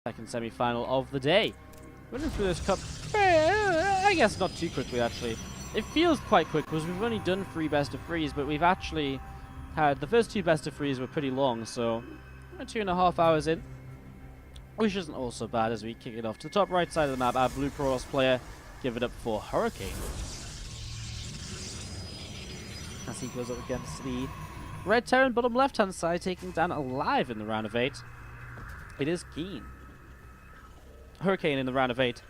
Second semi-final of the day. Running through this cup, I guess not too quickly actually. It feels quite quick because we've only done 3 best of 3s, but we've actually had the first 2 best of 3s were pretty long, so we're 2.5 hours in, which isn't all so bad as we kick it off to the top right side of the map. Our blue cross player give it up for Hurricane as he goes up against the red Terran bottom left hand side, taking down alive in the round of 8. It is KeeN. Hurricane in the round of 8,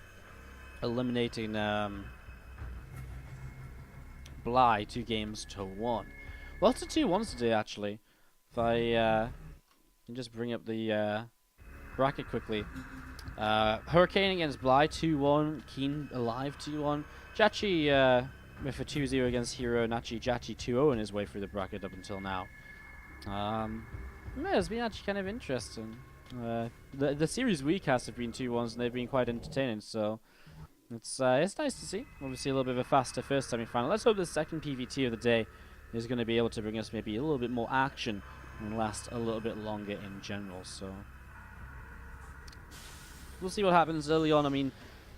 eliminating Bly 2-1. Lots of 2-1s today, actually. If I can just bring up the bracket quickly. Hurricane against Bly 2-1, KeeN alive 2-1. Jachi with a 2-0 against Hero, Nachi Jachi 2-0 in his way through the bracket up until now. Yeah, it's been actually kind of interesting. The series recasts have been 2-1s and they've been quite entertaining, so it's nice to see. Obviously a little bit of a faster first semi-final. Let's hope the second PVT of the day is going to be able to bring us maybe a little bit more action and last a little bit longer in general, so we'll see what happens early on. I mean,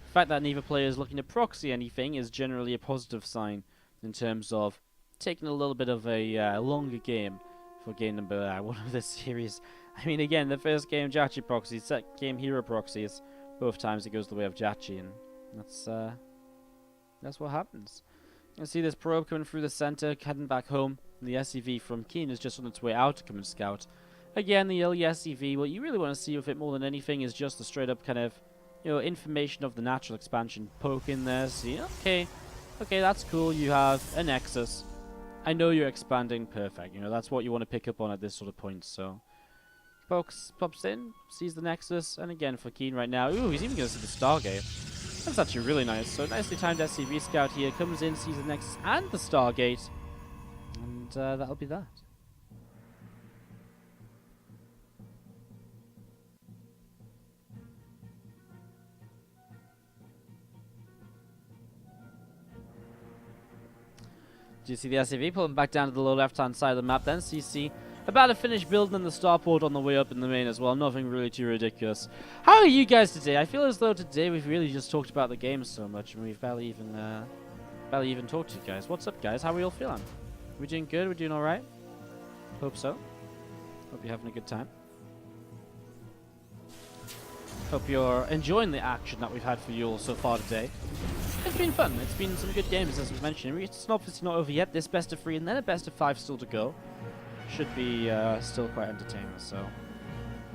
the fact that neither player is looking to proxy anything is generally a positive sign in terms of taking a little bit of a longer game for game number 1 of this series. I mean, again, the first game Jachi proxies, second game Hero proxies. Both times it goes the way of Jachi, and that's what happens. You can see this probe coming through the center, heading back home. The SCV from KeeN is just on its way out to come and scout. Again, the early SCV, what you really want to see with it more than anything is just the straight up kind of, information of the natural expansion poke in there. See, okay, that's cool. You have a Nexus. I know you're expanding, perfect. That's what you want to pick up on at this sort of point, so pops in, sees the Nexus, and again for KeeN right now. Ooh, he's even going to see the Stargate. That's actually really nice. So nicely timed SCV scout here, comes in, sees the Nexus and the Stargate, and that'll be that. Do you see the SCV pulling back down to the low left-hand side of the map then? CC about to finish building the starport on the way up in the main as well. Nothing really too ridiculous. How are you guys today? I feel as though today we've really just talked about the game so much and we've barely even talked to you guys. What's up, guys? How are we all feeling? We doing good? We doing alright? Hope so. Hope you're having a good time. Hope you're enjoying the action that we've had for you all so far today. It's been fun. It's been some good games, as we've mentioned. It's obviously not over yet. This best of 3 and then a best of 5 still to go. Should be still quite entertaining. So,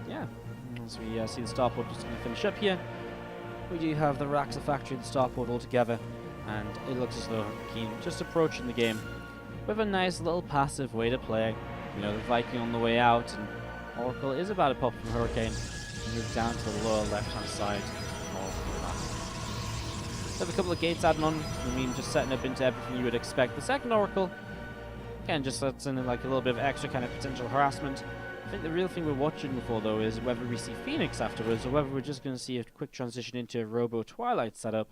yeah. As we see the starport just going to finish up here, we do have the Raxel factory and the starport all together, and it looks as though KeeN just approaching the game with a nice little passive way to play. The Viking on the way out, and Oracle is about to pop from Hurricane and move down to the lower left-hand side of the map. Have a couple of gates adding on. I mean, just setting up into everything you would expect. The second Oracle, again, just lets in like a little bit of extra kind of potential harassment. I think the real thing we're watching for, though, is whether we see Phoenix afterwards or whether we're just going to see a quick transition into a Robo Twilight setup,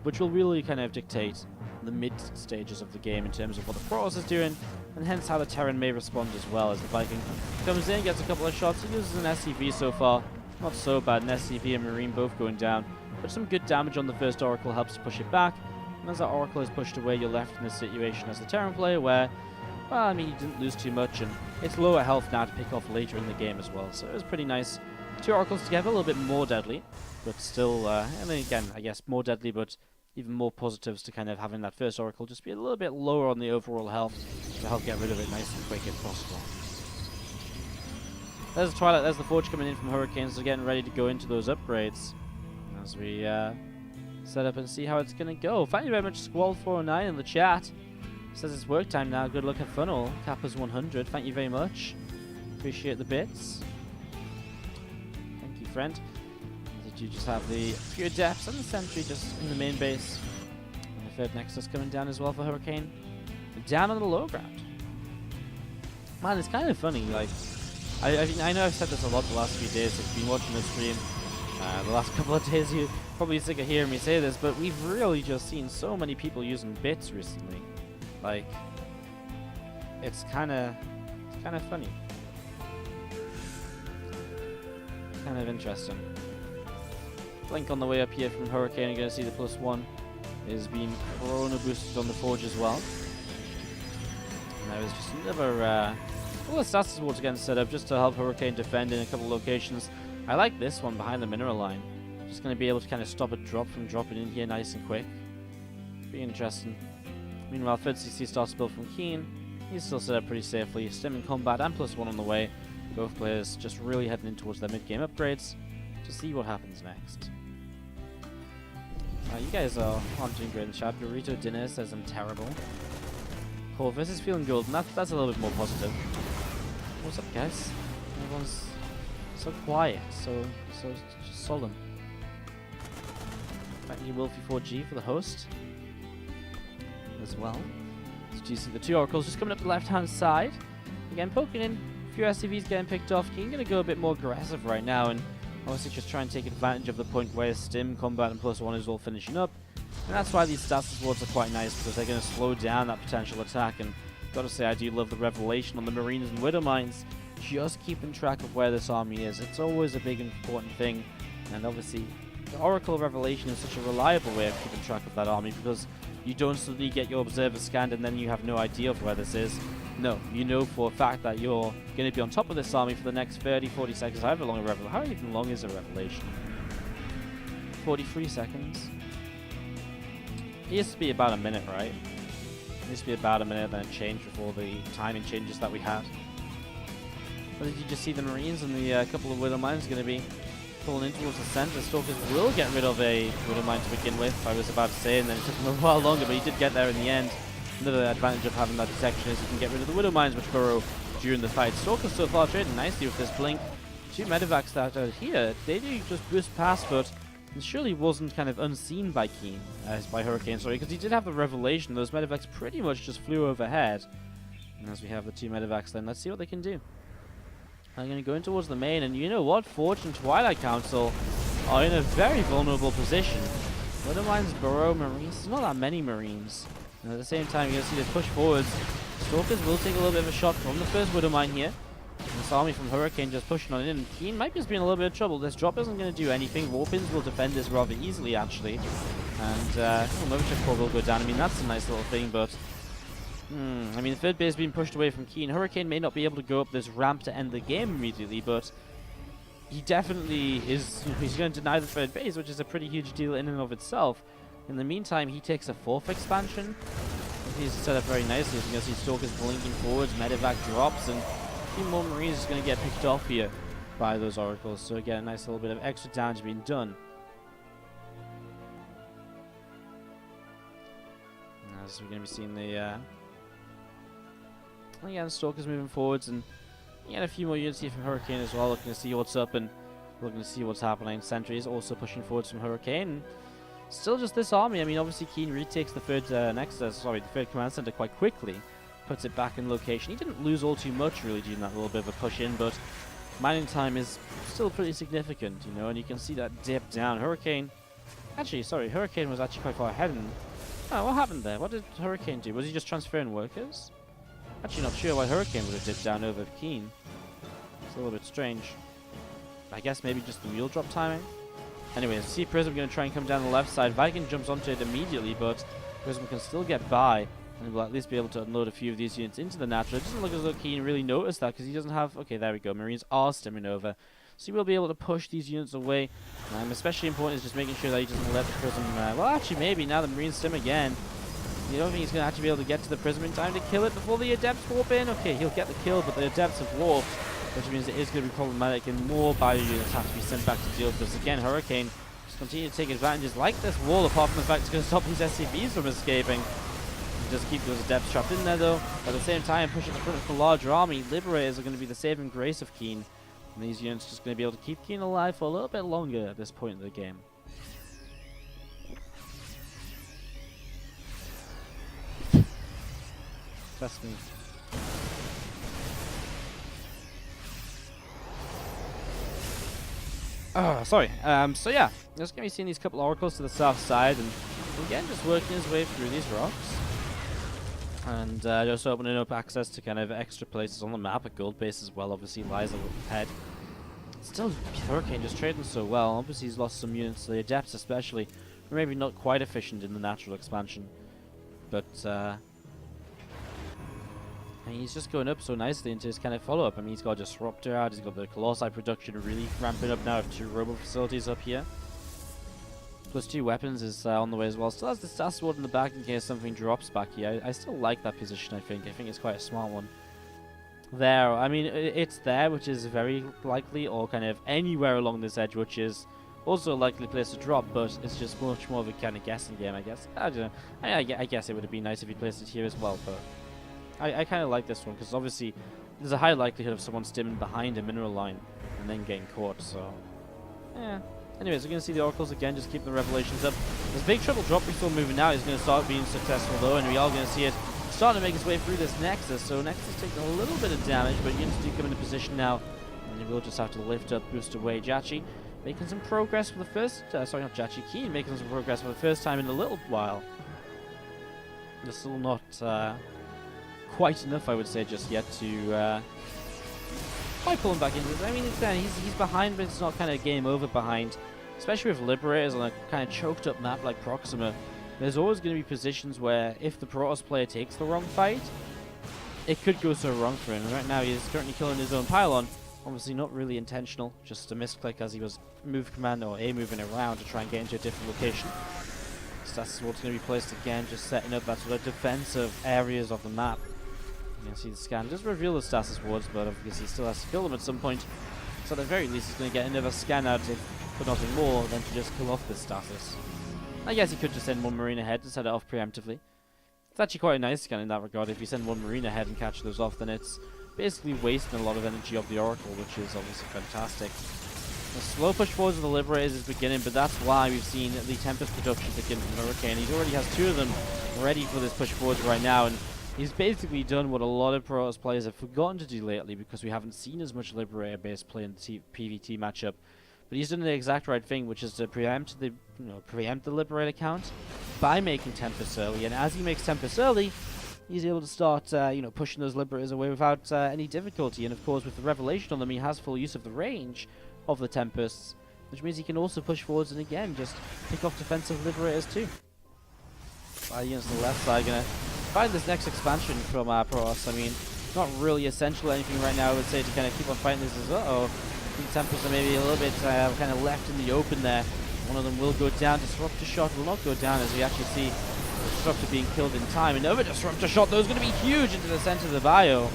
which will really kind of dictate the mid stages of the game in terms of what the Protoss is doing, and hence how the Terran may respond as well. As the Viking comes in, gets a couple of shots, he uses an SCV so far. Not so bad, an SCV and Marine both going down, but some good damage on the first Oracle helps to push it back. And as that Oracle is pushed away, you're left in this situation as the Terran player where, well, I mean, you didn't lose too much, and it's lower health now to pick off later in the game as well. So it was pretty nice. 2 Oracles together, a little bit more deadly, but still, and then again, I guess more deadly, but even more positives to kind of having that first Oracle just be a little bit lower on the overall health to help get rid of it nice and quick if possible. There's the Twilight, there's the Forge coming in from Hurricanes, so getting ready to go into those upgrades as we set up and see how it's going to go. Thank you very much, Squall409 in the chat. Says it's work time now. Good luck at Funnel. Kappa's 100. Thank you very much. Appreciate the bits. Thank you, friend. Did you just have the pure depths and the sentry just in the main base? And the third Nexus coming down as well for Hurricane. Down on the low ground. Man, it's kind of funny. Like, I know I've said this a lot the last few days. If you've been watching the stream the last couple of days, you're probably sick of hearing me say this, but we've really just seen so many people using bits recently. Like, it's kind of funny. kind of interesting. Blink on the way up here from Hurricane. You're going to see the +1 is being chrono boosted on the Forge as well. And there is just another all the status boards again set up just to help Hurricane defend in a couple of locations. I like this one behind the mineral line. Just going to be able to kind of stop a drop from dropping in here nice and quick. Be interesting. Meanwhile, third CC starts to build from KeeN. He's still set up pretty safely. Stim in combat and +1 on the way. Both players just really heading in towards their mid-game upgrades to see what happens next. You guys aren't doing great in the chat. Burrito Dinner says I'm terrible. Corvus is feeling good, and that's a little bit more positive. What's up, guys? Everyone's so quiet, so just solemn. Thank you, Wolfie4G, for the host as well. So you see the 2 oracles just coming up the left-hand side. Again, poking in. A few SCVs getting picked off. KeeN going to go a bit more aggressive right now, and obviously just try and take advantage of the point where Stim, Combat, and +1 is all finishing up. And that's why these status awards are quite nice, because they're going to slow down that potential attack. And gotta say, I do love the revelation on the Marines and Widow Mines. Just keeping track of where this army is. It's always a big important thing. And obviously, the Oracle Revelation is such a reliable way of keeping track of that army, because you don't suddenly get your observer scanned and then you have no idea of where this is. No, you know for a fact that you're going to be on top of this army for the next 30, 40 seconds, however long a revelation. How even long is a revelation? 43 seconds. It used to be about a minute, right? It used to be about a minute, then it changed with all the timing changes that we had. But did you just see the Marines and the couple of Widow Mines going to be pulling in towards the center? Stalkers will get rid of a Widow Mine to begin with, I was about to say, and then it took him a while longer, but he did get there in the end. Another advantage of having that detection is you can get rid of the Widow Mines which burrow during the fight. Stalkers so far trading nicely with this blink. 2 medevacs that are here, they do just boost past, but it surely wasn't kind of unseen by KeeN, as by Hurricane, sorry, because he did have the revelation. Those medevacs pretty much just flew overhead. And as we have the 2 medevacs then, let's see what they can do. I'm going to go in towards the main, and you know what? Forge and Twilight Council are in a very vulnerable position. Widow Mines, Burrow, Marines, there's not that many Marines. And at the same time, you're going to see this push forwards. Stalkers will take a little bit of a shot from the first Widow Mine here. And this army from Hurricane just pushing on in. And KeeN might just be in a little bit of trouble. This drop isn't going to do anything. Warpins will defend this rather easily, actually. And Novichok Core will go down. I mean, that's a nice little thing, but I mean, the third base being pushed away from KeeN. Hurricane may not be able to go up this ramp to end the game immediately, but he definitely is. He's going to deny the third base, which is a pretty huge deal in and of itself. In the meantime, he takes a 4th expansion. He's set up very nicely. As you can see, Stalkers blinking forwards, medevac drops, and a few more Marines is going to get picked off here by those oracles. So again, a nice little bit of extra damage being done. As we're going to be seeing the again, Stalkers moving forwards, and a few more units here from Hurricane as well, looking to see what's up and looking to see what's happening. Sentry is also pushing forwards from Hurricane. Still just this army. I mean, obviously KeeN retakes the third the third command center quite quickly, puts it back in location. He didn't lose all too much really during that little bit of a push in, but mining time is still pretty significant, and you can see that dip down. Hurricane was actually quite far ahead. And what happened there? What did Hurricane do? Was he just transferring workers? Actually not sure why Hurricane would have dipped down over KeeN. It's a little bit strange. I guess maybe just the mule drop timing. Anyways, see Prism going to try and come down the left side. Viking jumps onto it immediately, but Prism can still get by, and will at least be able to unload a few of these units into the natural. It doesn't look as though KeeN really noticed that, because he doesn't have... Okay, there we go. Marines are stimming over. So he will be able to push these units away. Especially important is just making sure that he doesn't let the Prism... well, actually, maybe. Now the Marines stim again. You don't think he's going to actually be able to get to the Prism in time to kill it before the Adepts warp in? Okay, he'll get the kill, but the Adepts have warped, which means it is going to be problematic, and more bio units have to be sent back to deal with this. Again, Hurricane just continue to take advantages like this wall, apart from the fact it's going to stop these SCVs from escaping. Just keep those Adepts trapped in there, though. At the same time, pushing the front of the larger army, Liberators are going to be the saving grace of KeeN. And these units are just going to be able to keep KeeN alive for a little bit longer at this point in the game. Trust me. Sorry. So yeah, just going to be seeing these couple oracles to the south side, and again, just working his way through these rocks. And just opening up access to kind of extra places on the map. A gold base as well obviously lies a little ahead. Still, Hurricane just trading so well. Obviously, he's lost some units, the Adepts especially. Maybe not quite efficient in the natural expansion. But, I mean, he's just going up so nicely into his kind of follow-up. I mean, he's got a Disruptor out, he's got the Colossi production really ramping up now. 2 Robo facilities up here. Plus 2 weapons is on the way as well. Still has the Status Ward in the back in case something drops back here. I still like that position, I think. I think it's quite a smart one. There, I mean, it's there, which is very likely, or kind of anywhere along this edge, which is also a likely place to drop, but it's just much more of a kind of guessing game, I guess. I don't know. I guess it would have been nice if he placed it here as well, but I kind of like this one, because obviously there's a high likelihood of someone stimming behind a mineral line and then getting caught, so yeah. Anyways, we're going to see the Oracles again, just keep the Revelations up. This big triple drop we saw moving out is going to start being successful though, and we are going to see it starting to make its way through this Nexus. So Nexus taking a little bit of damage, but units do come into position now, and they will just have to lift up, boost away. Jachi making some progress for the first, sorry, not Jachi, KeeN making some progress for the first time in a little while. They're still not quite enough, I would say, just yet to probably pull him back into this. I mean, he's behind, but it's not kind of game over behind. Especially with Liberators on a kind of choked up map like Proxima, there's always going to be positions where if the Protoss player takes the wrong fight, it could go so wrong for him. Right now he is currently killing his own pylon. Obviously not really intentional, just a misclick as he was moving around to try and get into a different location. Status Ward's going to be placed again, just setting up that sort of defensive areas of the map. You can see the scan does reveal the Status Wards, but obviously he still has to kill them at some point. So at the very least he's going to get another scan out for nothing more than to just kill off this status. I guess he could just send one Marine ahead to set it off preemptively. It's actually quite a nice scan in that regard. If you send one Marine ahead and catch those off, then it's basically wasting a lot of energy of the Oracle, which is obviously fantastic. The slow push forwards of the Liberators is beginning, but that's why we've seen the Tempest production begin from Hurricane. He already has 2 of them ready for this push forwards right now, and he's basically done what a lot of Protoss players have forgotten to do lately because we haven't seen as much Liberator-based play in the PvT matchup. But he's done the exact right thing, which is to preempt the Liberator count by making Tempest early. And as he makes Tempest early, he's able to start, pushing those Liberators away without any difficulty. And of course, with the Revelation on them, he has full use of the range of the Tempests, which means he can also push forwards and again just pick off defensive Liberators too. Units on the left side gonna find this next expansion from Protoss. I mean, not really essential or anything right now, I would say, to kind of keep on fighting this as the Tempests are maybe a little bit kind of left in the open there. One of them will go down. Disruptor shot will not go down as we actually see Disruptor being killed in time. Another Disruptor shot, though, is going to be huge into the center of the bio.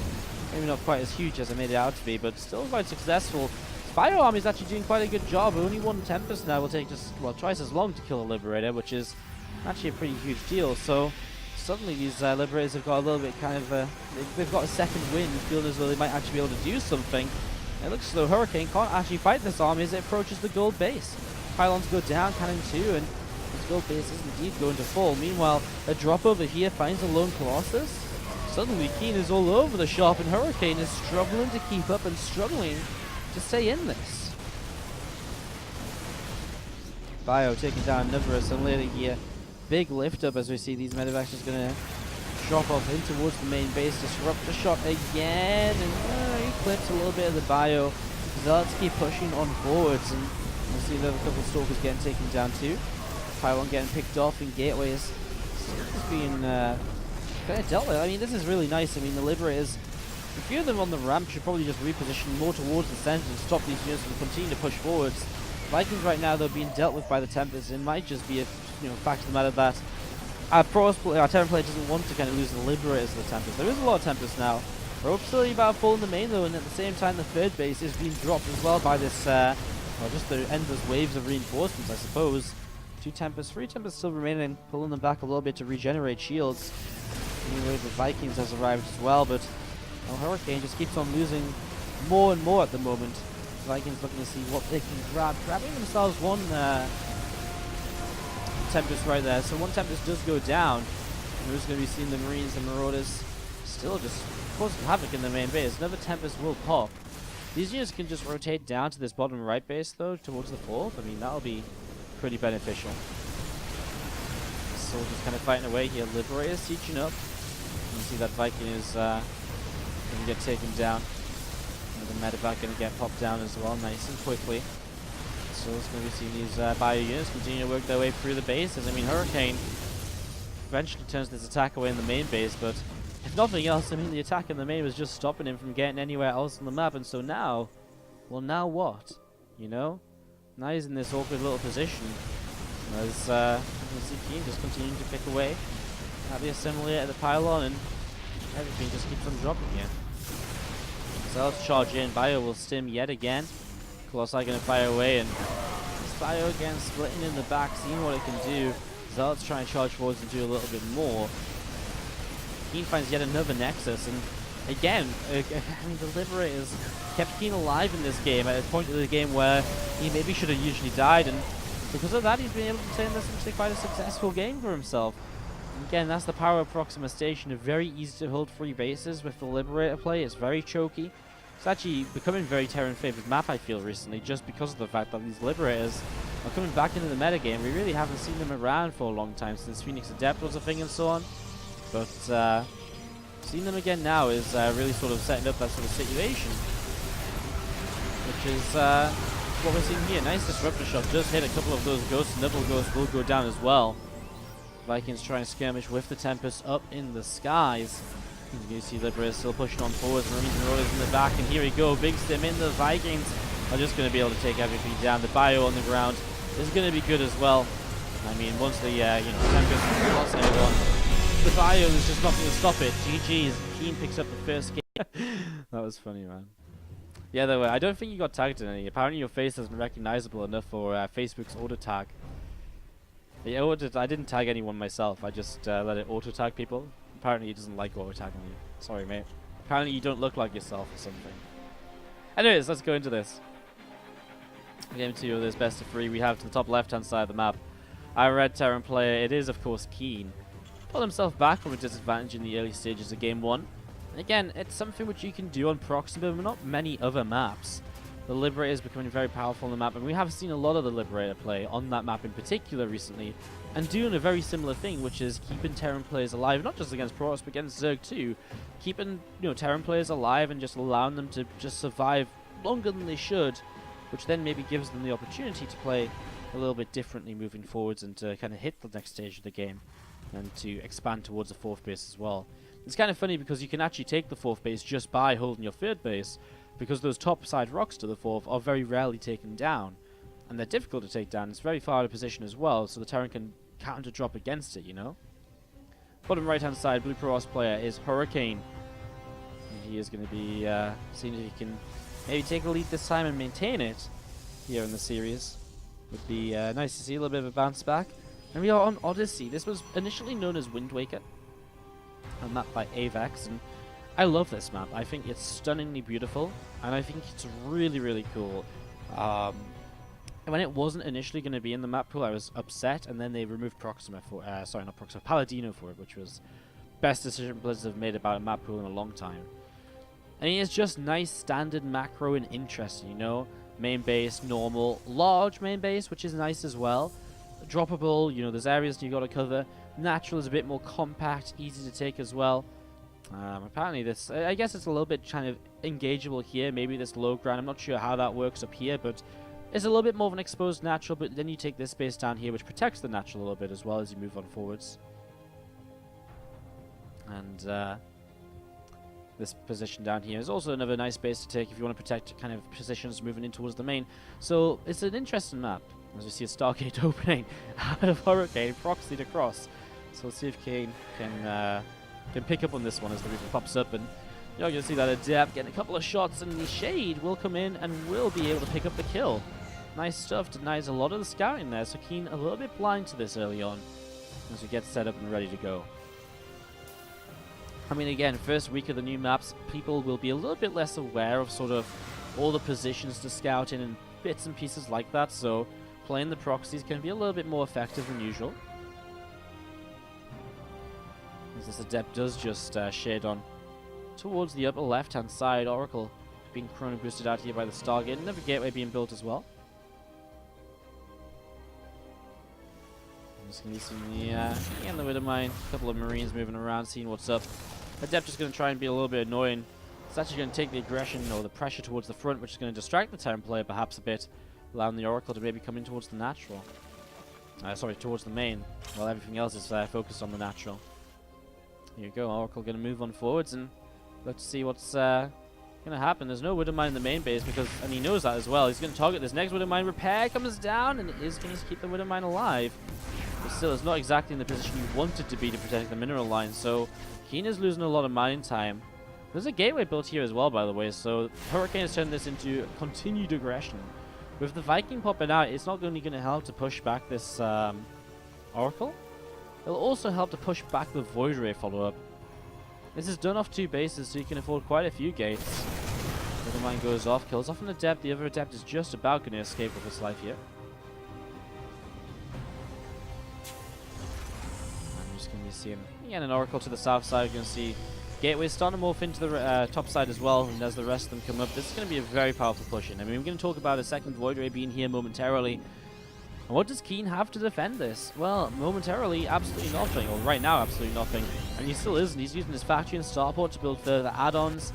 Maybe not quite as huge as I made it out to be, but still quite successful. Bio Army is actually doing quite a good job. Only one Tempest now will take just, well, twice as long to kill a Liberator, which is actually a pretty huge deal. So suddenly these Liberators have got a little bit kind of, they've got a second wind, feeling as though they might actually be able to do something. It looks as though Hurricane can't actually fight this army as it approaches the gold base. Pylons go down, cannon 2, and this gold base is indeed going to fall. Meanwhile, a drop over here finds a lone Colossus. Suddenly, KeeN is all over the shop, and Hurricane is struggling to keep up and struggling to stay in this. Bio taking down another assimilator here. Big lift up as we see these medevacs just going to drop off in towards the main base. Disruptor shot again, and he clips a little bit of the bio. Zealots keep pushing on forwards, and we'll see another couple of Stalkers getting taken down too. Pylon getting picked off in gateways. It's being kind of dealt with. I mean, this is really nice. I mean, the Liberators, a few of them on the ramp should probably just reposition more towards the center and stop these units from continuing to push forwards. Vikings right now, they're being dealt with by the Tempest. It might just be a fact of the matter that our Terran player doesn't want to kind of lose the Liberators to the Tempest. There is a lot of Tempest now. We're still about full in the main though, and at the same time the third base is being dropped as well by this, just the endless waves of reinforcements, I suppose. 2 Tempests, 3 Tempests still remaining, pulling them back a little bit to regenerate shields. Anyway, the Vikings has arrived as well, but Hurricane just keeps on losing more and more at the moment. The Vikings looking to see what they can grab, grabbing themselves one Tempest right there. So one Tempest does go down. We're just going to be seeing the Marines and Marauders still just causing havoc in the main base. Another Tempest will pop. These units can just rotate down to this bottom right base though, towards the fourth. I mean, that'll be pretty beneficial. Soldiers kind of fighting away here. Liberators sieging up. You can see that Viking is going to get taken down. And The medevac going to get popped down as well, nice and quickly. So it's going to be seeing these bio units continue to work their way through the bases. I mean, Hurricane eventually turns this attack away in the main base, but if nothing else, I mean, the attack in the main was just stopping him from getting anywhere else on the map. And so now, well, now what? You know? Now he's in this awkward little position. As you see KeeN just continuing to pick away at the assembly at the pylon, and everything just keeps on dropping here. So let's charge in. Bio will stim yet again. Colossi going to fire away, and this Bio again splitting in the back, seeing what it can do. Zealot's trying to charge forwards and do a little bit more. KeeN finds yet another Nexus, and again, I mean, the Liberators kept KeeN alive in this game at a point of the game where he maybe should have usually died, and because of that, he's been able to turn this into quite a successful game for himself. And again, that's the power of Proxima Station. Very easy to hold free bases with the Liberator play. It's very choky. It's actually becoming very Terran-favored map, I feel, recently, just because of the fact that these Liberators are coming back into the metagame. We really haven't seen them around for a long time, since Phoenix Adept was a thing and so on. But seeing them again now is really sort of setting up that sort of situation, which is what we're seeing here. Nice disruptor shot, just hit a couple of those ghosts. Another ghost will go down as well. Vikings trying to skirmish with the Tempest up in the skies. You see Liberators still pushing on forwards. Marines and Rollers in the back, and here we go. Big stim in. The Vikings are just going to be able to take everything down. The Bio on the ground is going to be good as well. I mean, once the Tempest lost everyone, the Bio is just not going to stop it. GG's. KeeN picks up the first game. That was funny, man. Yeah, though, I don't think you got tagged in any. Apparently your face isn't recognizable enough for Facebook's auto tag. I didn't tag anyone myself. I just let it auto tag people. Apparently he doesn't like auto tagging you. Sorry, mate. Apparently you don't look like yourself or something. Anyways, let's go into this. Game 2 of this best of 3. We have to the top left-hand side of the map our red Terran player. It is, of course, KeeN. Pulled himself back from a disadvantage in the early stages of Game 1. Again, it's something which you can do on Proxima, but not many other maps. The Liberator is becoming very powerful on the map, and we have seen a lot of the Liberator play on that map in particular recently, and doing a very similar thing, which is keeping Terran players alive, not just against Protoss, but against Zerg too. Keeping, Terran players alive and just allowing them to just survive longer than they should, which then maybe gives them the opportunity to play a little bit differently moving forwards and to kind of hit the next stage of the game, and to expand towards the fourth base as well. It's kind of funny because you can actually take the fourth base just by holding your third base, because those top side rocks to the fourth are very rarely taken down, and they're difficult to take down. It's very far out of position as well, so the Terran can counter drop against it, Bottom right hand side, Blue Protoss player is Hurricane, and he is going to be seeing if he can maybe take a lead this time and maintain it here in the series. Would be nice to see a little bit of a bounce back. And we are on Odyssey. This was initially known as Wind Waker, a map by Avex, and I love this map. I think it's stunningly beautiful, and I think it's really, really cool. When it wasn't initially going to be in the map pool, I was upset, and then they removed Proxima for, sorry, not Proxima, Paladino for it, which was best decision Blizzard have made about a map pool in a long time. I mean, it's just nice, standard macro and interesting, Main base, normal, large main base, which is nice as well. Droppable, there's areas you got to cover. Natural is a bit more compact, easy to take as well. Apparently this, I guess it's a little bit kind of engageable here, maybe this low ground, I'm not sure how that works up here, but it's a little bit more of an exposed natural, but then you take this base down here, which protects the natural a little bit as well as you move on forwards. And this position down here is also another nice base to take if you want to protect kind of positions moving in towards the main. So it's an interesting map. As you see a Stargate opening out of Hurricane, proxied across. So let's see if KeeN can pick up on this one as the Reaper pops up, and you're going to see that Adept getting a couple of shots, and the Shade will come in and will be able to pick up the kill. Nice stuff, denies a lot of the scouting there, so KeeN a little bit blind to this early on as we get set up and ready to go. I mean, again, first week of the new maps, people will be a little bit less aware of sort of all the positions to scout in and bits and pieces like that, so playing the proxies can be a little bit more effective than usual. As this Adept does just shade on towards the upper left-hand side. Oracle being chrono boosted out here by the Stargate. Another gateway being built as well. I'm just going to be seeing the Widowmine. A couple of Marines moving around, seeing what's up. Adept is going to try and be a little bit annoying. It's It's actually going to take the aggression or the pressure towards the front, which is going to distract the Terran player perhaps a bit, allowing the Oracle to maybe come in towards the natural. Sorry, towards the main, while everything else is focused on the natural. Here you go, Oracle going to move on forwards, and let's see what's going to happen. There's no Widow Mine in the main base, because, and he knows that as well. He's going to target this next Widow Mine. Repair comes down, and it is going to keep the Widow Mine alive. But still, it's not exactly in the position you want it to be to protect the mineral line, so KeeN is losing a lot of mining time. There's a gateway built here as well, by the way, so Hurricane has turned this into continued aggression. With the Viking popping out, it's not only going to help to push back this Oracle, it'll also help to push back the Void Ray follow-up. This is done off 2 bases, so you can afford quite a few gates. The mine goes off, kills off an Adept. The other Adept is just about going to escape with his life here. I'm just going to be seeing again an Oracle to the south side. You're going to see Gateways starting to morph into the top side as well, and as the rest of them come up, this is going to be a very powerful push in. I mean, we're going to talk about a second Void Ray being here momentarily. And what does KeeN have to defend this? Well, momentarily, absolutely nothing. Or right now, absolutely nothing. And he still isn't. He's using his factory and starport to build further add-ons.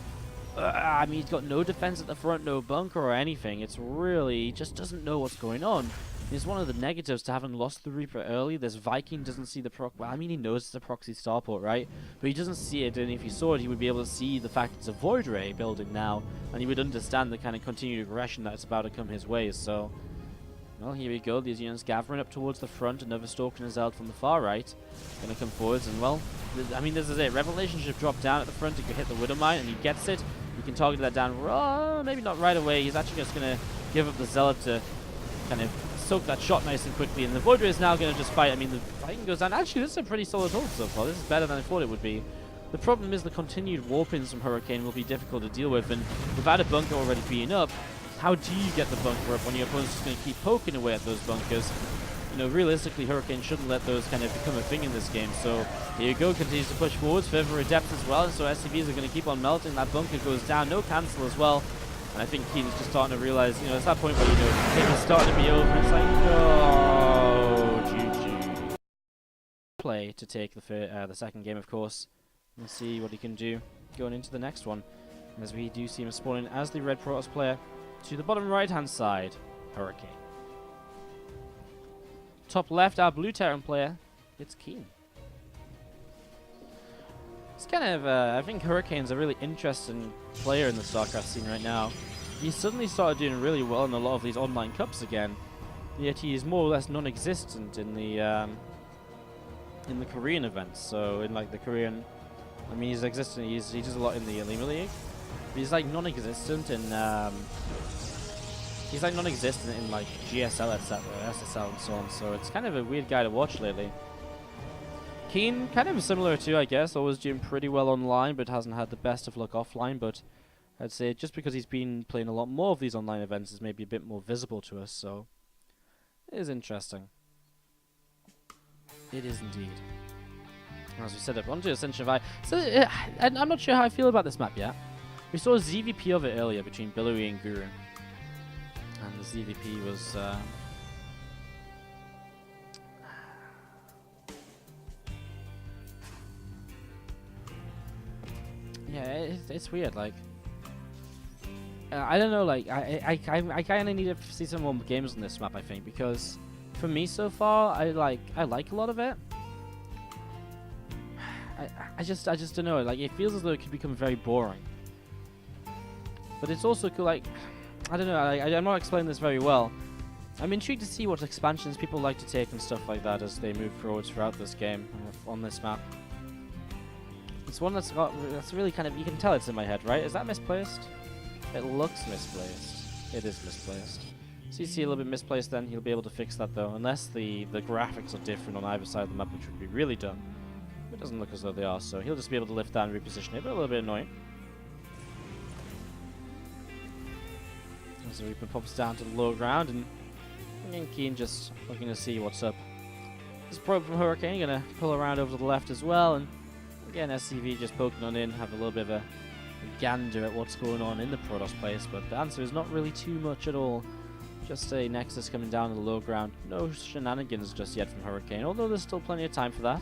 I mean, he's got no defense at the front, no bunker or anything. It's really, he just doesn't know what's going on. It's one of the negatives to having lost the Reaper early. This Viking doesn't see the proc. Well, I mean, he knows it's a proxy starport, right? But he doesn't see it, and if he saw it, he would be able to see the fact it's a Void Ray building now, and he would understand the kind of continued aggression that's about to come his way. So, well, here we go. These units gathering up towards the front. Another Stalker and Zeld from the far right. Going to come forwards, and well, I mean, this is it. Revelation should drop down at the front. He could hit the Widow Mine, and he gets it. You can target that down. Maybe not right away. He's actually just going to give up the Zealot to kind of soak that shot nice and quickly, and the Void Ray is now going to just fight. I mean, the Viking goes down. Actually, this is a pretty solid hold so far. This is better than I thought it would be. The problem is the continued warpings from Hurricane will be difficult to deal with, and without a bunker already being up, how do you get the bunker up when your opponent's just going to keep poking away at those bunkers? You know, realistically, Hurricane shouldn't let those kind of become a thing in this game. So here you go, continues to push forwards, further Adept as well, and so SCVs are going to keep on melting. That bunker goes down, no cancel as well. And I think KeeN is just starting to realize, you know, it's that point where, you know, things are starting to be over. It's like, oh, GG. Play to take the second game, of course, and see what he can do going into the next one. As we do see him spawning as the red Protoss player to the bottom right-hand side, Hurricane. Top left, our blue Terran player, it's KeeN. It's kind of, I think Hurricane's a really interesting player in the StarCraft scene right now. He suddenly started doing really well in a lot of these online cups again, yet he is more or less non-existent in the Korean events. So in like the Korean, I mean, he's existent. He does a lot in the Lima League. But he's like non-existent in like GSL, etc., SSL, and so on. So it's kind of a weird guy to watch lately. KeeN, kind of similar to, I guess, always doing pretty well online, but hasn't had the best of luck offline. But I'd say just because he's been playing a lot more of these online events is maybe a bit more visible to us, so it is interesting. It is indeed. As we said up onto Ascension 5. So, I'm not sure how I feel about this map yet. We saw a ZVP of it earlier between Billowy and Guru. And the ZVP was... yeah, it's weird, like... I don't know, like, I kind of need to see some more games on this map, I think, because for me so far, I like a lot of it. I just don't know, like, it feels as though it could become very boring. But it's also cool, like, I don't know, I'm not explaining this very well. I'm intrigued to see what expansions people like to take and stuff like that as they move forwards throughout this game, on this map. It's one that's really kind of, you can tell it's in my head, right? Is that misplaced? It looks misplaced. It is misplaced. So you see a little bit misplaced then, he'll be able to fix that though, unless the graphics are different on either side of the map, which would be really dumb. It doesn't look as though they are, so he'll just be able to lift that and reposition it, but a little bit annoying. As the Reaper pops down to the low ground, and KeeN just looking to see what's up. This probe from Hurricane gonna pull around over to the left as well, and again SCV just poking on in, have a little bit of a gander at what's going on in the Protoss place, but the answer is not really too much at all. Just a Nexus coming down to the low ground. No shenanigans just yet from Hurricane, although there's still plenty of time for that.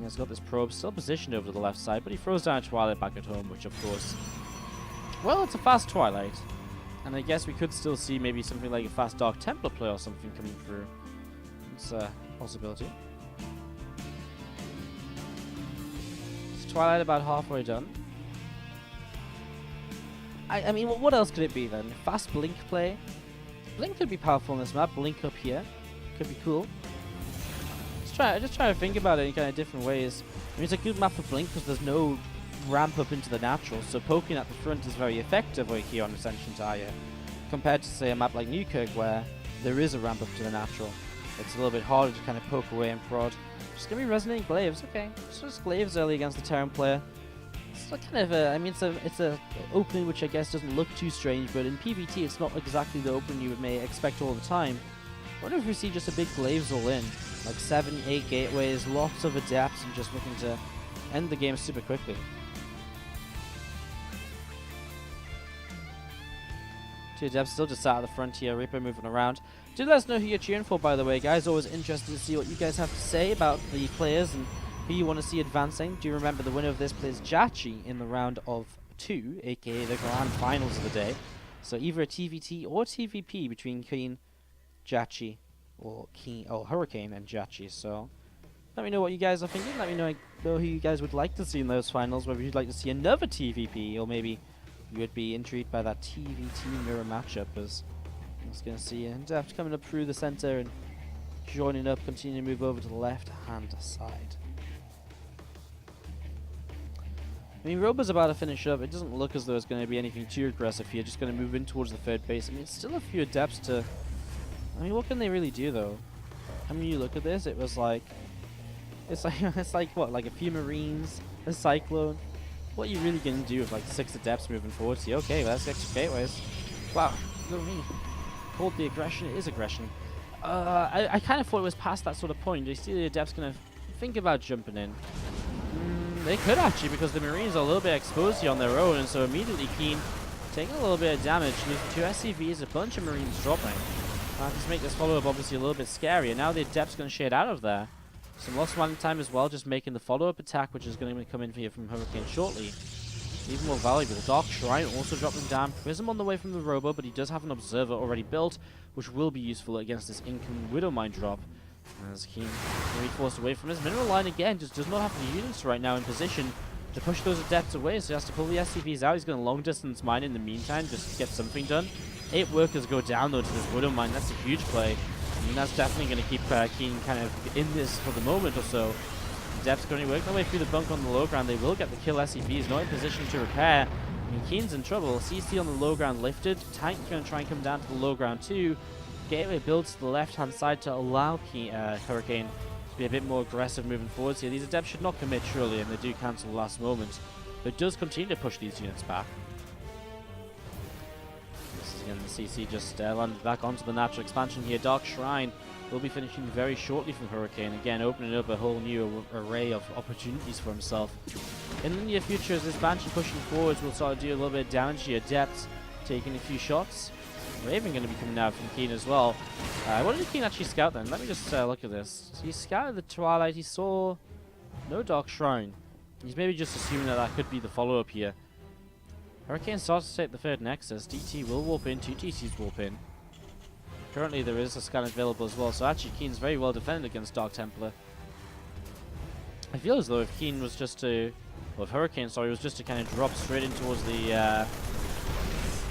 He's got this probe still positioned over to the left side, but he throws down a Twilight back at home, which of course Well, it's a fast Twilight. And I guess we could still see maybe something like a fast Dark Templar play or something coming through. It's a possibility. Is Twilight about halfway done? I mean, what else could it be then? Fast Blink play? Blink could be powerful in this map. Blink up here could be cool. Just try to think about it in kind of different ways. I mean, it's a good map for Blink because there's no ramp up into the natural, so poking at the front is very effective over here on Ascension Tire, compared to say a map like Newkirk where there is a ramp up to the natural. It's a little bit harder to kind of poke away and prod. Just gonna be Resonating Glaives, okay. Just Glaives early against the Terran player. It's a kind of a, I mean, it's a opening which I guess doesn't look too strange, but in PvT it's not exactly the opening you may expect all the time. I wonder if we see just a big Glaives all in, like 7, 8 gateways, lots of adapts, and just looking to end the game super quickly. Two adepts still just sat at the front here, Reaper moving around. Do let us know who you're cheering for, by the way, guys. Always interested to see what you guys have to say about the players and who you want to see advancing. Do you remember the winner of this plays Jachi in the round of 2, aka the grand finals of the day. So either a TVT or TVP between KeeN, Jachi, or Hurricane and Jachi. So let me know what you guys are thinking. Let me know who you guys would like to see in those finals, whether you'd like to see another TVP, or maybe you would be intrigued by that TVT mirror matchup. As I'm just going to see Deft coming up through the center and joining up, continuing to move over to the left-hand side. I mean, Roba's about to finish up. It doesn't look as though it's going to be anything too aggressive here. Just going to move in towards the third base. I mean, it's still a few adepts to... I mean, what can they really do, though? I mean, you look at this, it was like... It's like what, like a few Marines, a Cyclone? What are you really going to do with like 6 adepts moving forward? See, okay, well, that's extra gateways. Wow, you know what I mean? Called the aggression, it is aggression. I kind of thought it was past that sort of point. You see the adepts going to think about jumping in. They could actually, because the Marines are a little bit exposed here on their own, and so immediately KeeN taking a little bit of damage. Losing 2 SCVs, a bunch of Marines dropping. Just make this follow-up obviously a little bit scarier. Now the adept's going to shade out of there. Some lost running time as well, just making the follow-up attack, which is going to come in here from Hurricane shortly. Even more valuable. Dark Shrine also dropping down. Prism on the way from the Robo, but he does have an Observer already built, which will be useful against this incoming Widowmine drop. As KeeN will be forced away from his mineral line again, just does not have the units right now in position to push those adepts away, so he has to pull the SCVs out. He's going to long distance mine in the meantime, just to get something done. 8 workers go down though to this Widowmine. That's a huge play. I mean, that's definitely going to keep KeeN kind of in this for the moment or so. Adepts going to work their way through the bunk on the low ground. They will get the kill SCVs, not in position to repair. I mean, KeeN's in trouble. CC on the low ground lifted. Tank going to try and come down to the low ground too. Gateway builds to the left-hand side to allow Hurricane to be a bit more aggressive moving forwards here. These adepts should not commit surely, and they do cancel the last moment. But it does continue to push these units back. This is again the CC just landed back onto the natural expansion here. Dark Shrine will be finishing very shortly from Hurricane. Again, opening up a whole new array of opportunities for himself. In the near future, as this Banshee pushing forwards, will start to do a little bit of damage here. Adepts taking a few shots. Raven going to be coming out from KeeN as well. What did KeeN actually scout then? Let me just look at this. So he scouted the Twilight. He saw no Dark Shrine. He's maybe just assuming that that could be the follow-up here. Hurricane starts to take the third Nexus. DT will warp in. 2 TTs warp in. Currently there is a scan available as well, so actually KeeN's very well defended against Dark Templar. I feel as though if KeeN was just to... Well, if Hurricane, sorry, was just to kind of drop straight in towards the...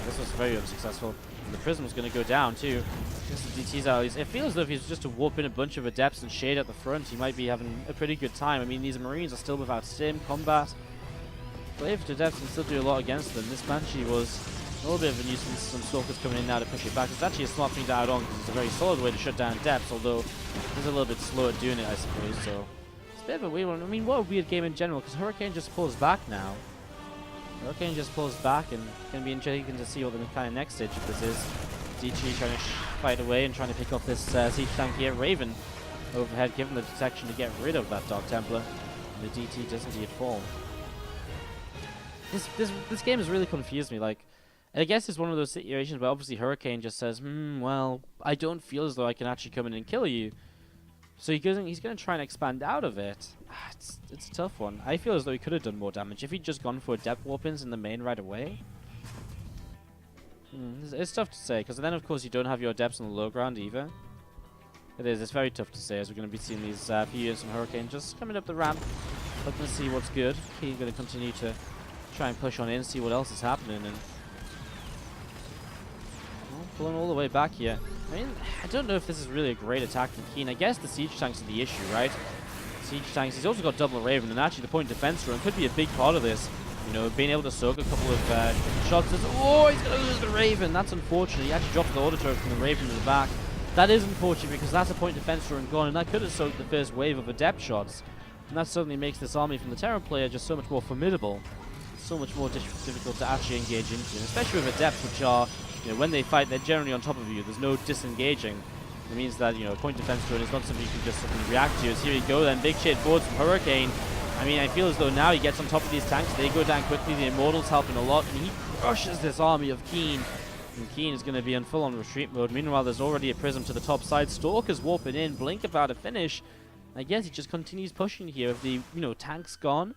this was very unsuccessful. The Prism was going to go down too. Just the DT's out. It feels as though if he's just to warp in a bunch of adepts and shade at the front, he might be having a pretty good time. I mean, these Marines are still without sim, combat. Glaive to adepts can still do a lot against them. This Banshee was a little bit of a nuisance. Some Stalkers coming in now to push it back. It's actually a smart thing to add on because it's a very solid way to shut down adepts, although it's a little bit slow at doing it, I suppose. So it's a bit of a weird one. I mean, what a weird game in general, because Hurricane just pulls back now. Hurricane just pulls back, and it's going to be interesting to see what the kind of next stage of this is. DT trying to fight away and trying to pick up this siege tank here. Raven overhead, given the detection to get rid of that Dark Templar. The DT does indeed fall. This game has really confused me. Like, I guess it's one of those situations where obviously Hurricane just says, well, I don't feel as though I can actually come in and kill you. So he's going to try and expand out of it. It's a tough one. I feel as though he could have done more damage if he'd just gone for adept warp-ins in the main right away. It's tough to say, because then of course you don't have your Adepts on the low ground either. It's very tough to say, as we're going to be seeing these few units from Hurricane just coming up the ramp, looking to see what's good. KeeN going to continue to try and push on in, see what else is happening, and pulling all the way back here. I mean, I don't know if this is really a great attack from KeeN. I guess the siege tanks are the issue, right? Siege tanks. He's also got double Raven, and actually the point defense run could be a big part of this. You know, being able to soak a couple of shots. Oh, he's going to lose the Raven. That's unfortunate. He actually dropped the auto turret from the Raven to the back. That is unfortunate because that's a point defense run gone, and that could have soaked the first wave of Adept shots. And that certainly makes this army from the Terran player just so much more formidable. So much more difficult to actually engage into, and especially with Adepts, which are, you know, when they fight, they're generally on top of you. There's no disengaging. It means that, you know, point defense run is not something you can just suddenly react to. As here we go then, big shade forwards from Hurricane. I mean, I feel as though now he gets on top of these tanks, they go down quickly, the Immortals helping a lot, and he crushes this army of KeeN. And KeeN is going to be in full-on retreat mode. Meanwhile, there's already a Prism to the top side. Stalker's warping in, Blink about to finish. I guess he just continues pushing here. With the, you know, tanks gone,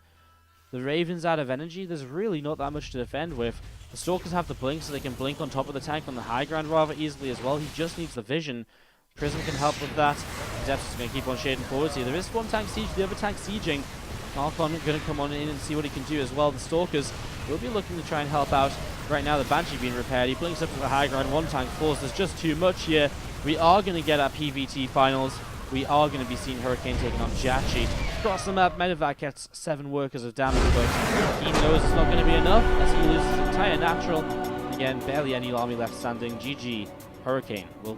the Raven's out of energy, there's really not that much to defend with. The Stalkers have the Blink, so they can blink on top of the tank on the high ground rather easily as well. He just needs the vision. Prism can help with that. Depths is going to keep on shading forwards here. There is one tank siege, the other tank sieging. Archon going to come on in and see what he can do as well. The Stalkers will be looking to try and help out. Right now, the Banshee being repaired. He blinks up to the high ground. One tank falls. There's just too much here. We are going to get our PVT finals. We are going to be seeing Hurricane taking on Jachi. Across the map, Medevac gets 7 workers of damage, but he knows it's not going to be enough as he loses his entire natural. Again, barely any army left standing. GG. Hurricane will